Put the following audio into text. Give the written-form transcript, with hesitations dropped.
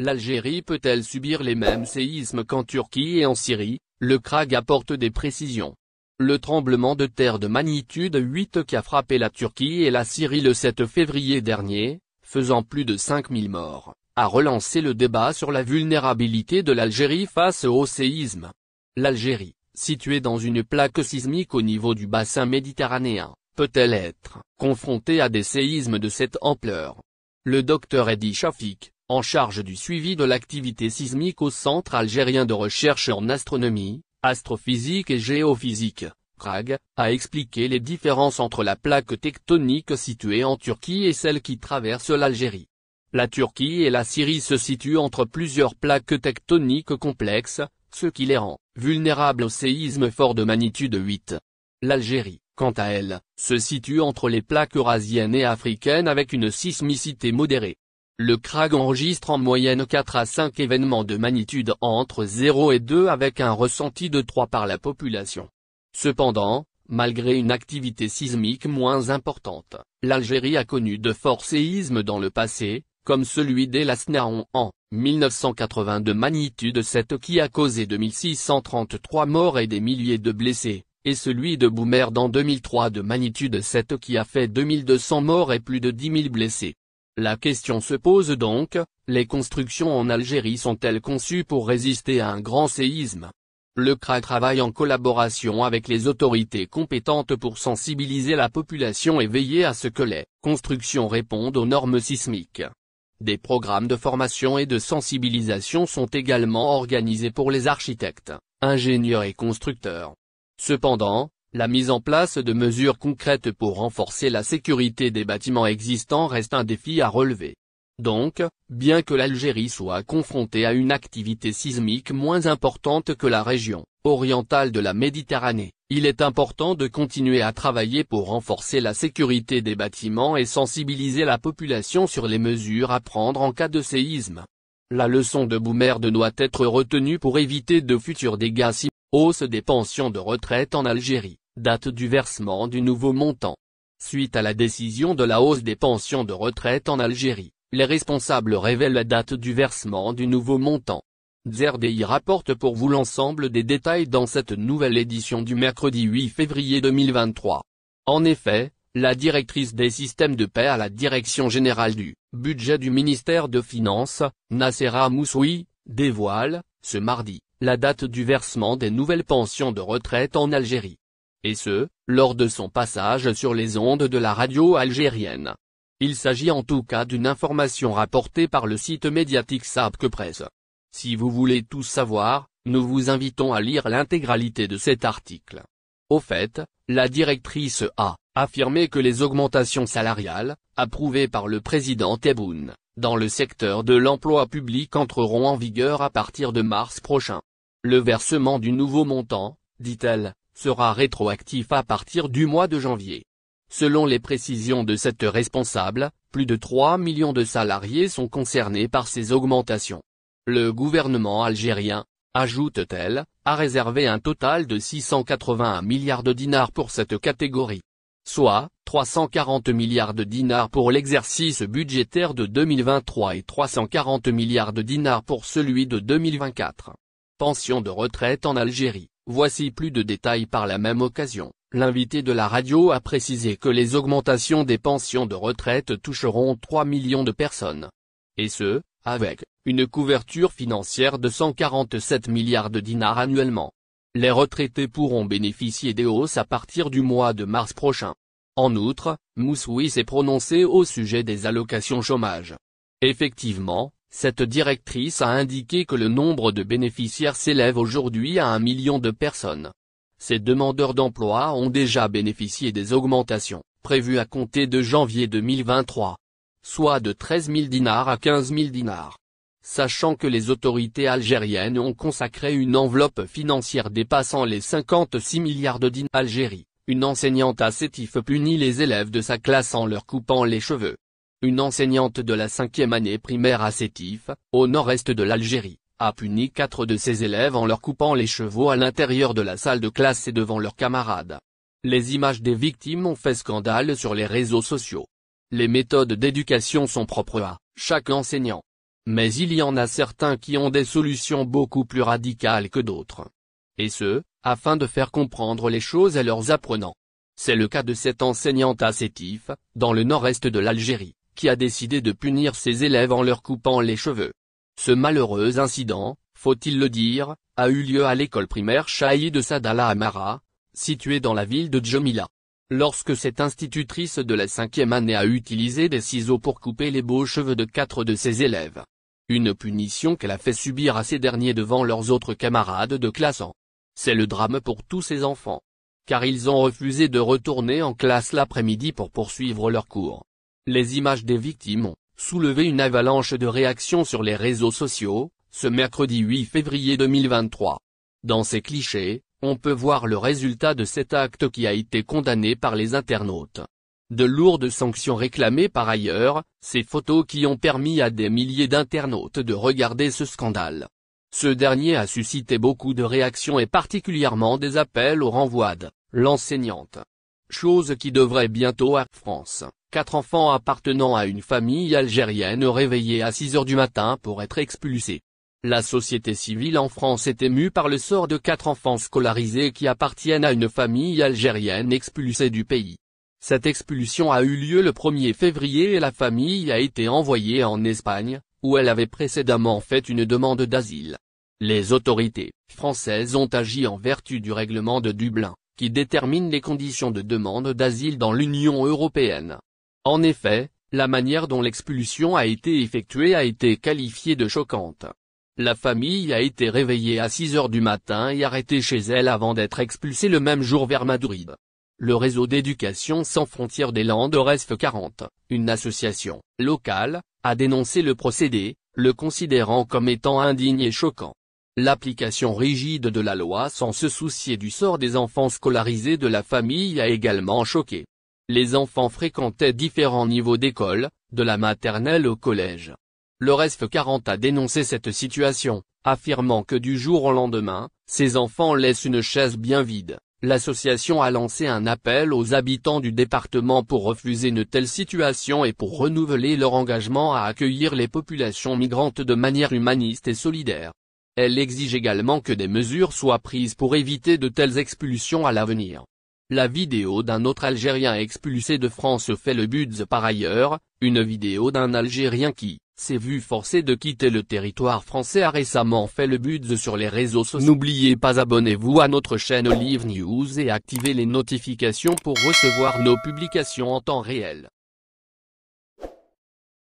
L'Algérie peut-elle subir les mêmes séismes qu'en Turquie et en Syrie? Le CRAG apporte des précisions. Le tremblement de terre de magnitude 8 qui a frappé la Turquie et la Syrie le 7 février dernier, faisant plus de 5000 morts, a relancé le débat sur la vulnérabilité de l'Algérie face au séisme. L'Algérie, située dans une plaque sismique au niveau du bassin méditerranéen, peut-elle être confrontée à des séismes de cette ampleur? Le docteur Hedi Shafik, en charge du suivi de l'activité sismique au Centre algérien de recherche en astronomie, astrophysique et géophysique, CRAG, a expliqué les différences entre la plaque tectonique située en Turquie et celle qui traverse l'Algérie. La Turquie et la Syrie se situent entre plusieurs plaques tectoniques complexes, ce qui les rend vulnérables aux séismes forts de magnitude 8. L'Algérie, quant à elle, se situe entre les plaques eurasiennes et africaines avec une sismicité modérée. Le CRAG enregistre en moyenne 4 à 5 événements de magnitude entre 0 et 2 avec un ressenti de 3 par la population. Cependant, malgré une activité sismique moins importante, l'Algérie a connu de forts séismes dans le passé, comme celui d'El Asnaon en 1980 de magnitude 7 qui a causé 2633 morts et des milliers de blessés, et celui de Boumerd en 2003 de magnitude 7 qui a fait 2200 morts et plus de 10 000 blessés. La question se pose donc, les constructions en Algérie sont-elles conçues pour résister à un grand séisme? Le CRAG travaille en collaboration avec les autorités compétentes pour sensibiliser la population et veiller à ce que les constructions répondent aux normes sismiques. Des programmes de formation et de sensibilisation sont également organisés pour les architectes, ingénieurs et constructeurs. Cependant, la mise en place de mesures concrètes pour renforcer la sécurité des bâtiments existants reste un défi à relever. Donc, bien que l'Algérie soit confrontée à une activité sismique moins importante que la région orientale de la Méditerranée, il est important de continuer à travailler pour renforcer la sécurité des bâtiments et sensibiliser la population sur les mesures à prendre en cas de séisme. La leçon de Boumerd doit être retenue pour éviter de futurs dégâts similaires. Hausse des pensions de retraite en Algérie, date du versement du nouveau montant. Suite à la décision de la hausse des pensions de retraite en Algérie, les responsables révèlent la date du versement du nouveau montant. ZRDI rapporte pour vous l'ensemble des détails dans cette nouvelle édition du mercredi 8 février 2023. En effet, la directrice des systèmes de paie à la Direction générale du budget du ministère de Finances, Nassera Moussoui, dévoile, ce mardi, la date du versement des nouvelles pensions de retraite en Algérie. Et ce, lors de son passage sur les ondes de la radio algérienne. Il s'agit en tout cas d'une information rapportée par le site médiatique Sabq Presse. Si vous voulez tout savoir, nous vous invitons à lire l'intégralité de cet article. Au fait, la directrice a affirmé que les augmentations salariales, approuvées par le président Tebboune, dans le secteur de l'emploi public entreront en vigueur à partir de mars prochain. Le versement du nouveau montant, dit-elle, sera rétroactif à partir du mois de janvier. Selon les précisions de cette responsable, plus de 3 millions de salariés sont concernés par ces augmentations. Le gouvernement algérien, ajoute-t-elle, a réservé un total de 681 milliards de dinars pour cette catégorie. Soit 340 milliards de dinars pour l'exercice budgétaire de 2023 et 340 milliards de dinars pour celui de 2024. Pension de retraite en Algérie, voici plus de détails par la même occasion. L'invité de la radio a précisé que les augmentations des pensions de retraite toucheront 3 millions de personnes. Et ce, avec une couverture financière de 147 milliards de dinars annuellement. Les retraités pourront bénéficier des hausses à partir du mois de mars prochain. En outre, Moussoui s'est prononcé au sujet des allocations chômage. Effectivement, cette directrice a indiqué que le nombre de bénéficiaires s'élève aujourd'hui à 1 million de personnes. Ces demandeurs d'emploi ont déjà bénéficié des augmentations, prévues à compter de janvier 2023. Soit de 13 000 dinars à 15 000 dinars. Sachant que les autorités algériennes ont consacré une enveloppe financière dépassant les 56 milliards de dinars. Algérie, une enseignante à Sétif punit les élèves de sa classe en leur coupant les cheveux. Une enseignante de la 5e année primaire à Sétif, au nord-est de l'Algérie, a puni 4 de ses élèves en leur coupant les cheveux à l'intérieur de la salle de classe et devant leurs camarades. Les images des victimes ont fait scandale sur les réseaux sociaux. Les méthodes d'éducation sont propres à chaque enseignant. Mais il y en a certains qui ont des solutions beaucoup plus radicales que d'autres. Et ce, afin de faire comprendre les choses à leurs apprenants. C'est le cas de cette enseignante à Sétif, dans le nord-est de l'Algérie, qui a décidé de punir ses élèves en leur coupant les cheveux. Ce malheureux incident, faut-il le dire, a eu lieu à l'école primaire Chaïd Sadala Amara, située dans la ville de Djomila. Lorsque cette institutrice de la 5e année a utilisé des ciseaux pour couper les beaux cheveux de 4 de ses élèves. Une punition qu'elle a fait subir à ces derniers devant leurs autres camarades de classe. C'est le drame pour tous ces enfants. Car ils ont refusé de retourner en classe l'après-midi pour poursuivre leurs cours. Les images des victimes ont soulevé une avalanche de réactions sur les réseaux sociaux, ce mercredi 8 février 2023. Dans ces clichés, on peut voir le résultat de cet acte qui a été condamné par les internautes. De lourdes sanctions réclamées par ailleurs, ces photos qui ont permis à des milliers d'internautes de regarder ce scandale. Ce dernier a suscité beaucoup de réactions et particulièrement des appels au renvoi de l'enseignante. Chose qui devrait bientôt à France. 4 enfants appartenant à une famille algérienne réveillés à 6 heures du matin pour être expulsés. La société civile en France est émue par le sort de 4 enfants scolarisés qui appartiennent à une famille algérienne expulsée du pays. Cette expulsion a eu lieu le 1er février et la famille a été envoyée en Espagne, où elle avait précédemment fait une demande d'asile. Les autorités françaises ont agi en vertu du règlement de Dublin, qui détermine les conditions de demande d'asile dans l'Union européenne. En effet, la manière dont l'expulsion a été effectuée a été qualifiée de choquante. La famille a été réveillée à 6 heures du matin et arrêtée chez elle avant d'être expulsée le même jour vers Madrid. Le réseau d'éducation sans frontières des Landes RESF 40, une association locale, a dénoncé le procédé, le considérant comme étant indigne et choquant. L'application rigide de la loi sans se soucier du sort des enfants scolarisés de la famille a également choqué. Les enfants fréquentaient différents niveaux d'école, de la maternelle au collège. Le RESF 40 a dénoncé cette situation, affirmant que du jour au lendemain, ces enfants laissent une chaise bien vide. L'association a lancé un appel aux habitants du département pour refuser une telle situation et pour renouveler leur engagement à accueillir les populations migrantes de manière humaniste et solidaire. Elle exige également que des mesures soient prises pour éviter de telles expulsions à l'avenir. La vidéo d'un autre Algérien expulsé de France fait le buzz par ailleurs, une vidéo d'un Algérien qui s'est vu forcé de quitter le territoire français a récemment fait le buzz sur les réseaux sociaux. N'oubliez pas abonnez-vous à notre chaîne Olive News et activez les notifications pour recevoir nos publications en temps réel.